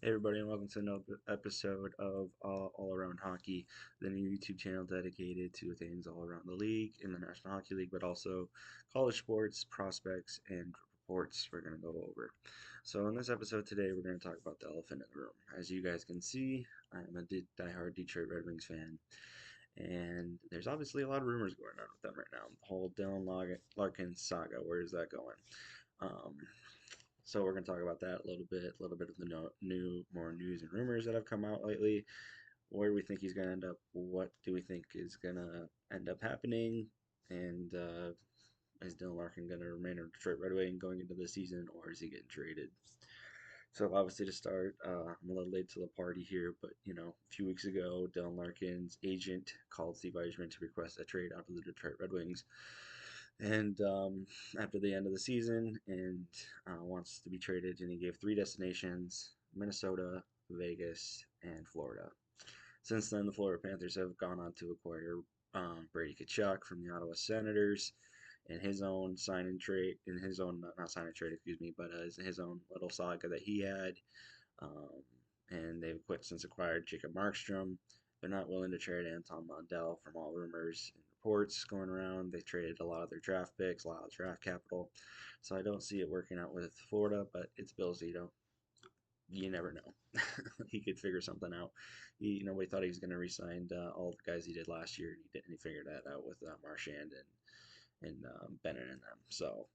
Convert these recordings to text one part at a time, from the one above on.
Hey everybody, and welcome to another episode of All Around Hockey, the new YouTube channel dedicated to things all around the league, in the National Hockey League, but also college sports, prospects, and reports we're going to go over. So in this episode today, we're going to talk about the elephant in the room. As you guys can see, I'm a diehard Detroit Red Wings fan, and there's obviously a lot of rumors going on with them right now. The whole Larkin saga, where is that going? Um, so we're going to talk about that a little bit of the more news and rumors that have come out lately. Where do we think he's going to end up? What do we think is going to end up happening? And is Dylan Larkin going to remain a Detroit Red Wing going into the season, or is he getting traded? So obviously to start, I'm a little late to the party here, but a few weeks ago, Dylan Larkin's agent called Steve Yzerman to request a trade out of the Detroit Red Wings, and after the end of the season, and wants to be traded, and he gave three destinations: Minnesota, Vegas, and Florida. Since then, the Florida Panthers have gone on to acquire Brady Tkachuk from the Ottawa Senators in his own sign and trade, in his own, not sign and trade, excuse me, but his own little saga that he had. Um, and they've since acquired Jacob Markstrom. They're not willing to trade Anton Mondell from all rumors and reports going around. They traded a lot of their draft picks, a lot of draft capital. So I don't see it working out with Florida, but it's Bill Zito. You never know. He could figure something out. We thought he was going to resign all the guys he did last year, and he didn't. He figured that out with Marchand and Bennett and them. So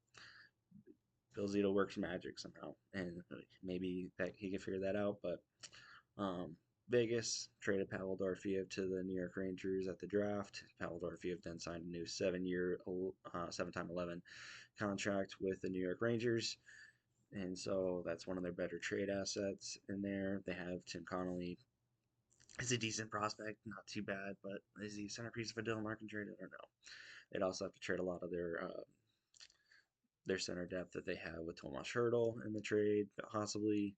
Bill Zito works magic somehow, and maybe that he can figure that out. But um, Vegas traded Pavel Dorofeyev to the New York Rangers at the draft. Pavel Dorofeyev then signed a new 7-year, 7 time 11 contract with the New York Rangers. And so that's one of their better trade assets in there. They have Tim Connolly. He's a decent prospect, not too bad, but is he centerpiece of a Dylan Larkin trade? I don't know. They'd also have to trade a lot of their center depth that they have with Tomas Hertl in the trade, possibly.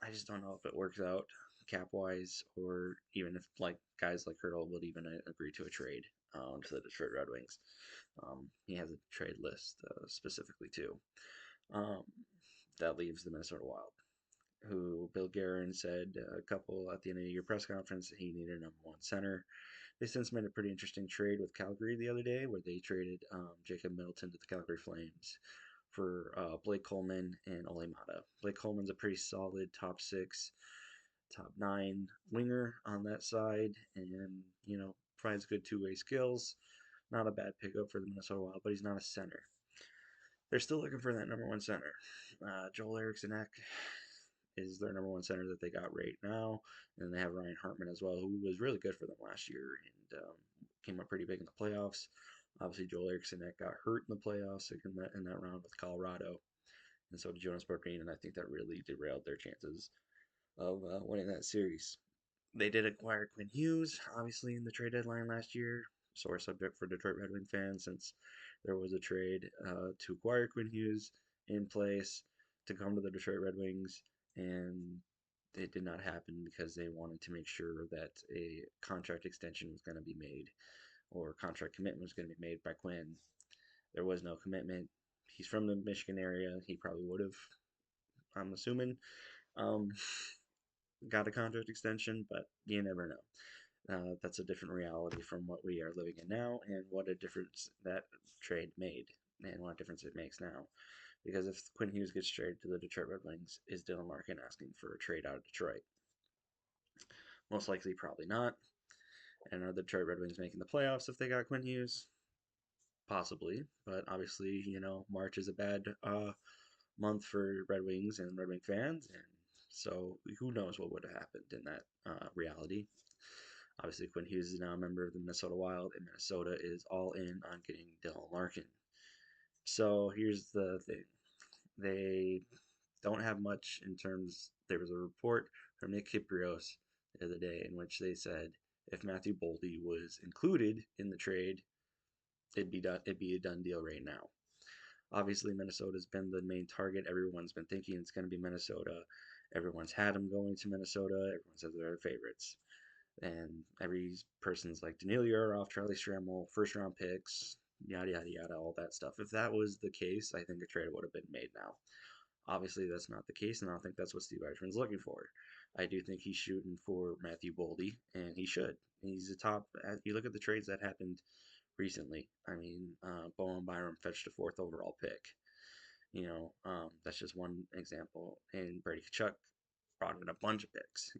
I just don't know if it works out cap wise, or even if like guys like Hertl would even agree to a trade to the Detroit Red Wings. He has a trade list specifically too. Um, that leaves the Minnesota Wild, who Bill Guerin said a couple at the end of the year press conference that he needed a number one center. They since made a pretty interesting trade with Calgary the other day, where they traded Jacob Middleton to the Calgary Flames for Blake Coleman and Ole Mata. Blake Coleman's a pretty solid top six, top nine winger on that side, and provides good two-way skills. Not a bad pickup for the Minnesota Wild, but he's not a center. They're still looking for that number one center. Joel Eriksson is their number one center that they got right now, and they have Ryan Hartman as well, who was really good for them last year and came up pretty big in the playoffs. Obviously, Joel Eriksson got hurt in the playoffs in that round with Colorado, and so did Jonas Brodin, and I think that really derailed their chances of winning that series. They did acquire Quinn Hughes, obviously, in the trade deadline last year. Sore subject for Detroit Red Wing fans, since there was a trade to acquire Quinn Hughes in place to come to the Detroit Red Wings, and it did not happen because they wanted to make sure that a contract extension was going to be made, or contract commitment was going to be made by Quinn. There was no commitment. He's from the Michigan area. He probably would have, I'm assuming, um, got a contract extension, but you never know. That's a different reality from what we are living in now, and what a difference that trade made, and what a difference it makes now. Because if Quinn Hughes gets traded to the Detroit Red Wings, is Dylan Larkin asking for a trade out of Detroit? Most likely, probably not. And are the Detroit Red Wings making the playoffs if they got Quinn Hughes? Possibly, but obviously, March is a bad month for Red Wings and Red Wing fans, and so who knows what would have happened in that reality. Obviously, Quinn Hughes is now a member of the Minnesota Wild, and Minnesota is all in on getting Dylan Larkin. So here's the thing: they don't have much in terms. There was a report from Nick Kyprios the other day in which they said if Matthew Boldy was included in the trade, it'd be done. It'd be a done deal right now. Obviously, Minnesota's been the main target. Everyone's been thinking it's going to be Minnesota. Everyone's had him going to Minnesota. Everyone says they're their favorites. And every person's like Daniil Yurov, Charlie Stramel, first round picks, yada yada yada, all that stuff. If that was the case, I think a trade would have been made now. Obviously, that's not the case, and I don't think that's what Steve Eichmann's looking for. I do think he's shooting for Matthew Boldy, and he should. He's a top. You look at the trades that happened recently. I mean, Bowen Byram fetched a fourth overall pick. That's just one example. And Brady Kachuk brought in a bunch of picks.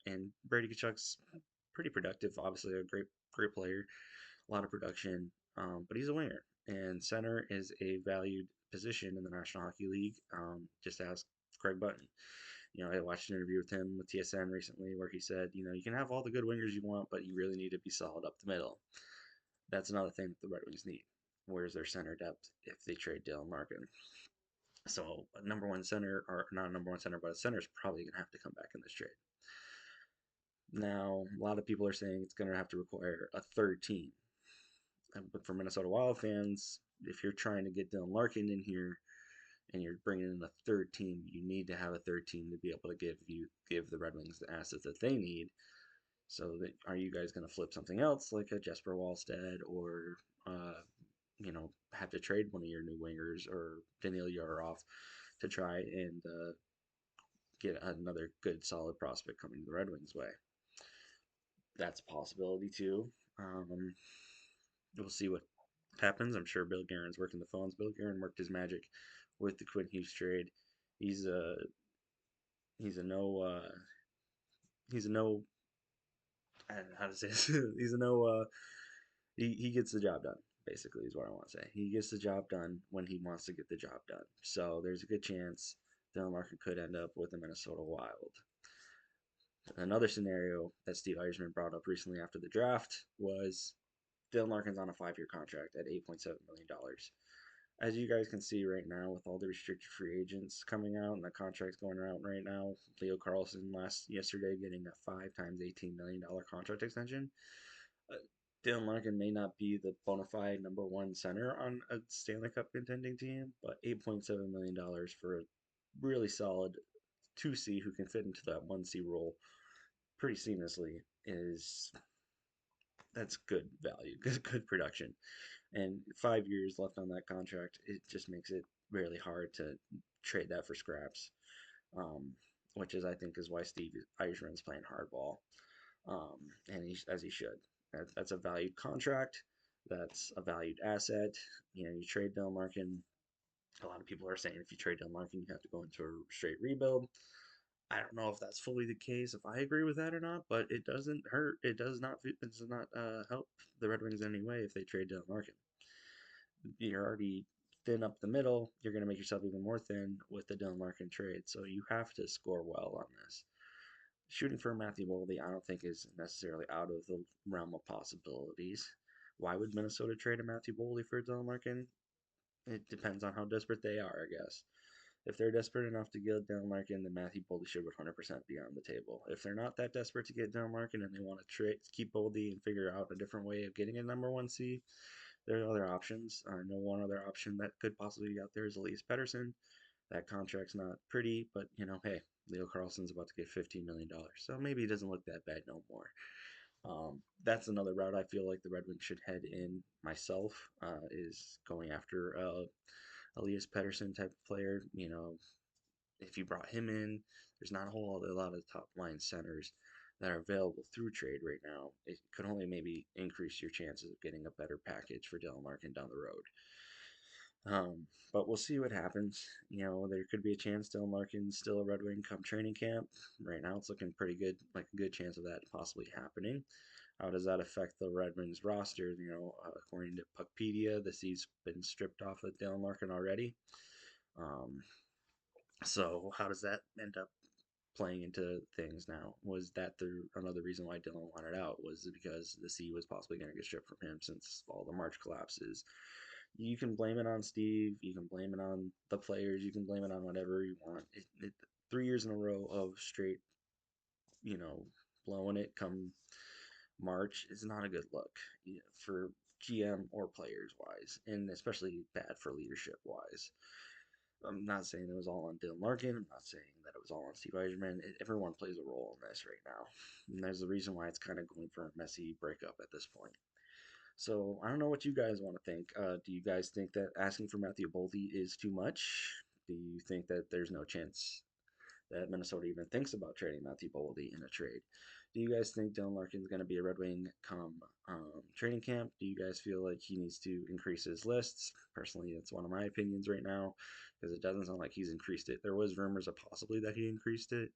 And Brady Kachuk's pretty productive. Obviously, a great player, a lot of production. But he's a winger, and center is a valued position in the National Hockey League. Just ask Craig Button. I watched an interview with him with TSN recently where he said, you can have all the good wingers you want, but you really need to be solid up the middle. That's another thing that the Red Wings need. Where's their center depth if they trade Dylan Larkin? So a number one center, or not a number one center, but a center is probably going to have to come back in this trade. Now, a lot of people are saying it's going to have to require a third team. But for Minnesota Wild fans, if you're trying to get Dylan Larkin in here and you're bringing in a third team, you need to have a third team to be able to give the Red Wings the assets that they need. So that are you guys going to flip something else like a Jesper Wallstead or have to trade one of your new wingers or Daniil Yarov to try and get another good solid prospect coming to the Red Wings way? That's a possibility too. We'll see what happens. I'm sure Bill Guerin's working the phones. Bill Guerin worked his magic with the Quinn Hughes trade. He's a he's a no he's a no I don't know how to say this. He's a no he gets the job done. Basically, is what I want to say. He gets the job done when he wants to get the job done. So there's a good chance Dylan Larkin could end up with the Minnesota Wild. Another scenario that Steve Eichmann brought up recently after the draft was Dylan Larkin's on a 5-year contract at $8.7 million. As you guys can see right now, with all the restricted free agents coming out and the contracts going out right now, Leo Carlsson yesterday getting a 5 times $18 million contract extension. Dylan Larkin may not be the bona fide number one center on a Stanley Cup contending team, but $8.7 million for a really solid 2C who can fit into that 1C role pretty seamlessly is that's good value, good production. And 5 years left on that contract, it just makes it really hard to trade that for scraps. Um, which is I think is why Steve Yzerman's playing hardball, and as he should. That's a valued contract. That's a valued asset. You trade Dylan Larkin. A lot of people are saying if you trade Dylan Larkin, you have to go into a straight rebuild. I don't know if that's fully the case, if I agree with that or not, but it doesn't hurt. It does not help the Red Wings in any way if they trade Dylan Larkin. You're already thin up the middle. You're going to make yourself even more thin with the Dylan Larkin trade. So you have to score well on this. Shooting for Matthew Boldy, I don't think is necessarily out of the realm of possibilities. Why would Minnesota trade a Matthew Boldy for Dylan Larkin? It depends on how desperate they are, I guess. If they're desperate enough to get Dylan Larkin, then Matthew Boldy should 100% be on the table. If they're not that desperate to get Dylan Larkin and they want to keep Boldy and figure out a different way of getting a number one seed, there are other options. I know one other option that could possibly be out there is Elias Pettersson. That contract's not pretty, but hey, Leo Carlsson's about to get $15 million, so maybe it doesn't look that bad no more. That's another route I feel like the Red Wings should head in myself, is going after Elias Pettersson type of player. If you brought him in, there's not a lot of top line centers that are available through trade right now. It could only maybe increase your chances of getting a better package for Dylan Larkin down the road. But we'll see what happens. There could be a chance Dylan Larkin's still a Red Wing come training camp. Right now, it's looking pretty good, like a good chance of that possibly happening. How does that affect the Red Wings roster? According to Puckpedia, the C's been stripped off of Dylan Larkin already. So how does that end up playing into things now? Was that another reason why Dylan wanted out? Was because the C was possibly going to get stripped from him since all the March collapses? You can blame it on Steve. You can blame it on the players. You can blame it on whatever you want. 3 years in a row of straight, blowing it come March is not a good look for GM or players wise, and especially bad for leadership wise. I'm not saying it was all on Dylan Larkin. I'm not saying that it was all on Steve Yzerman. Everyone plays a role in this right now, and there's a reason why it's kind of going for a messy breakup at this point. So I don't know what you guys want to think. Do you guys think that asking for Matthew Boldy is too much? Do you think that there's no chance that Minnesota even thinks about trading Matthew Boldy in a trade? Do you guys think Dylan Larkin's going to be a Red Wing come training camp? Do you guys feel like he needs to increase his lists? Personally, that's one of my opinions right now because it doesn't sound like he's increased it. There was rumors of possibly that he increased it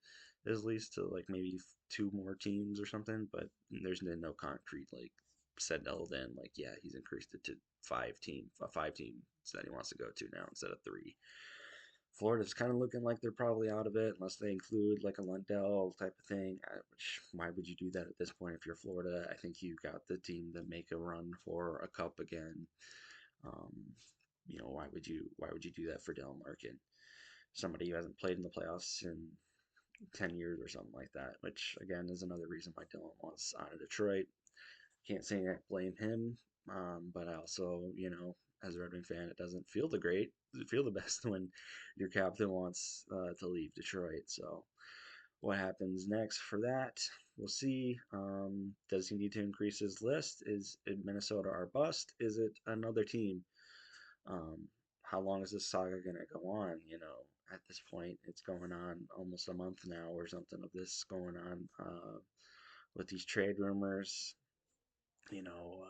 his list to like maybe two more teams or something, but there's been no concrete like settled in like yeah he's increased it to five teams that he wants to go to now instead of three. Florida's kind of looking like they're probably out of it unless they include like a Lundell type of thing. Which why would you do that at this point if you're Florida? I think you got the team to make a run for a cup again. Um, why would you do that for Dylan Larkin? Somebody who hasn't played in the playoffs in 10 years or something like that. Which again is another reason why Dylan wants out of Detroit. Can't say I blame him, but I also, as a Red Wing fan, it doesn't feel feel the best when your captain wants to leave Detroit. So, what happens next for that? We'll see. Does he need to increase his list? Is it Minnesota our bust? Is it another team? Um, how long is this saga gonna go on? At this point, it's going on almost a month now or something of this going on with these trade rumors. You know,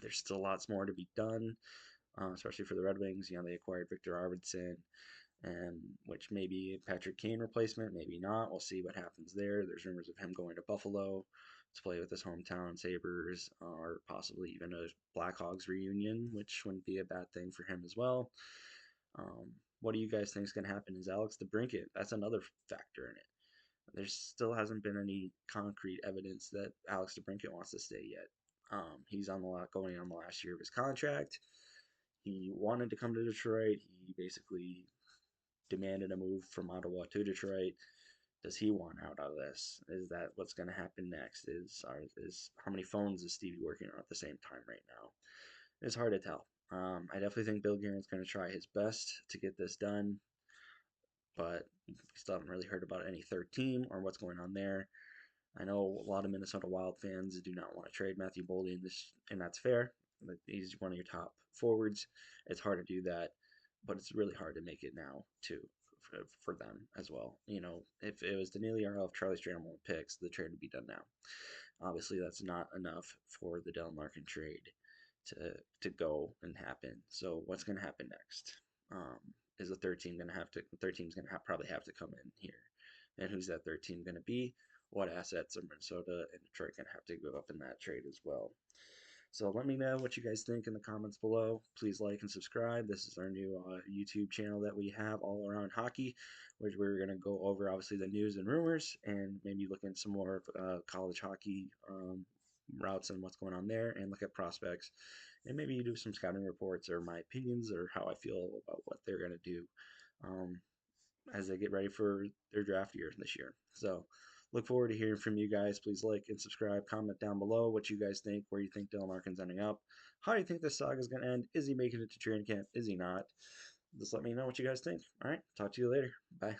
there's still lots more to be done, especially for the Red Wings. They acquired Victor Arvidsson, and which may be a Patrick Kane replacement, maybe not. We'll see what happens there. There's rumors of him going to Buffalo to play with his hometown Sabres, or possibly even a Blackhawks reunion, which wouldn't be a bad thing for him as well. What do you guys think is going to happen? Is Alex DeBrincat? That's another factor in it. There still hasn't been any concrete evidence that Alex DeBrincat wants to stay yet. He's on the lot going on the last year of his contract. He wanted to come to Detroit. He basically demanded a move from Ottawa to Detroit. Does he want out of this? Is that what's going to happen next? Is how many phones is Stevie working on at the same time right now? It's hard to tell. I definitely think Bill Guerin's going to try his best to get this done, but we still haven't really heard about any third team or what's going on there. I know a lot of Minnesota Wild fans do not want to trade Matthew Boldy in this, and that's fair. He's one of your top forwards. It's hard to do that, but it's really hard to make it now too for them as well. If it was Danilo Yarl, if Charlie Strandberg picks, the trade would be done now. Obviously, that's not enough for the Dylan Larkin trade to go and happen. So what's going to happen next? Is the third team going to have to? The third team's going to probably have to come in here, and who's that third team going to be? What assets are Minnesota and Detroit going to have to give up in that trade as well? So let me know what you guys think in the comments below. Please like and subscribe. This is our new YouTube channel that we have all around hockey, which we're going to go over obviously the news and rumors and maybe look into some more college hockey routes and what's going on there and look at prospects and maybe do some scouting reports or my opinions or how I feel about what they're going to do um, as they get ready for their draft year this year. So look forward to hearing from you guys. Please like and subscribe. Comment down below what you guys think, where you think Dylan Larkin's ending up. How do you think this saga is going to end? Is he making it to training camp? Is he not? Just let me know what you guys think. All right. Talk to you later. Bye.